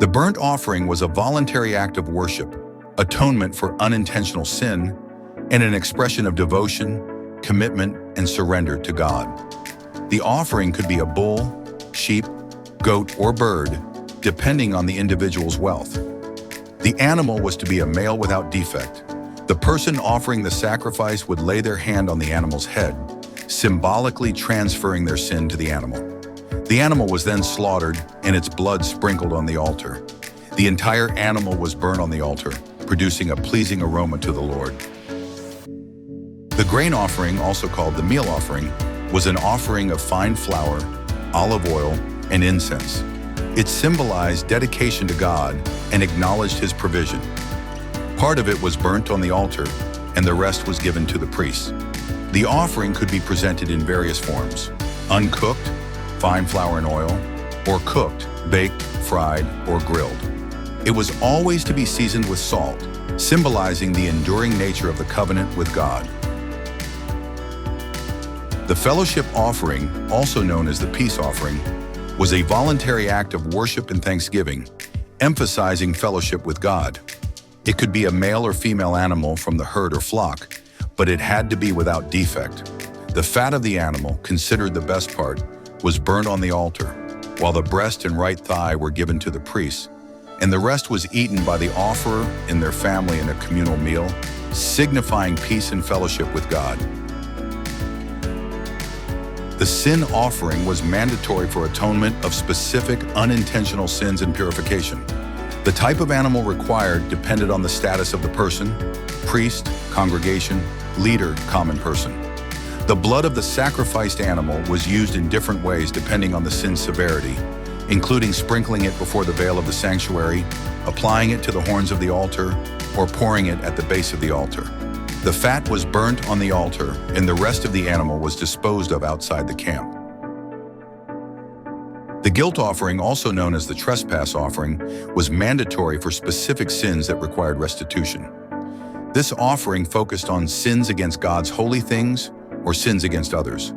The burnt offering was a voluntary act of worship, atonement for unintentional sin, and an expression of devotion, commitment, and surrender to God. The offering could be a bull, sheep, goat, or bird, depending on the individual's wealth. The animal was to be a male without defect. The person offering the sacrifice would lay their hand on the animal's head, symbolically transferring their sin to the animal. The animal was then slaughtered and its blood sprinkled on the altar. The entire animal was burned on the altar, producing a pleasing aroma to the Lord. The grain offering, also called the meal offering, was an offering of fine flour, olive oil, and incense. It symbolized dedication to God and acknowledged His provision. Part of it was burnt on the altar, and the rest was given to the priests. The offering could be presented in various forms: uncooked, fine flour and oil, or cooked, baked, fried, or grilled. It was always to be seasoned with salt, symbolizing the enduring nature of the covenant with God. The fellowship offering, also known as the peace offering, was a voluntary act of worship and thanksgiving, emphasizing fellowship with God. It could be a male or female animal from the herd or flock, but it had to be without defect. The fat of the animal, considered the best part, was burned on the altar, while the breast and right thigh were given to the priests, and the rest was eaten by the offerer and their family in a communal meal, signifying peace and fellowship with God. The sin offering was mandatory for atonement of specific unintentional sins and purification. The type of animal required depended on the status of the person: priest, congregation, leader, common person. The blood of the sacrificed animal was used in different ways depending on the sin's severity, including sprinkling it before the veil of the sanctuary, applying it to the horns of the altar, or pouring it at the base of the altar. The fat was burnt on the altar, and the rest of the animal was disposed of outside the camp. The guilt offering, also known as the trespass offering, was mandatory for specific sins that required restitution. This offering focused on sins against God's holy things or sins against others.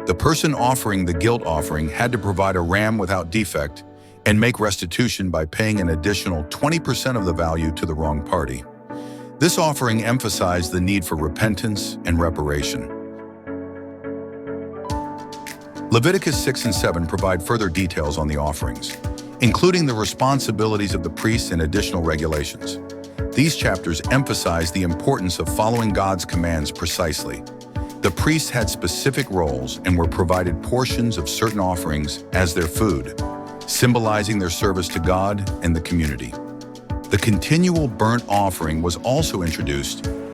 The person offering the guilt offering had to provide a ram without defect and make restitution by paying an additional 20% of the value to the wrong party. This offering emphasized the need for repentance and reparation. Leviticus 6 and 7 provide further details on the offerings, including the responsibilities of the priests and additional regulations. These chapters emphasize the importance of following God's commands precisely. The priests had specific roles and were provided portions of certain offerings as their food, symbolizing their service to God and the community. The continual burnt offering was also introduced,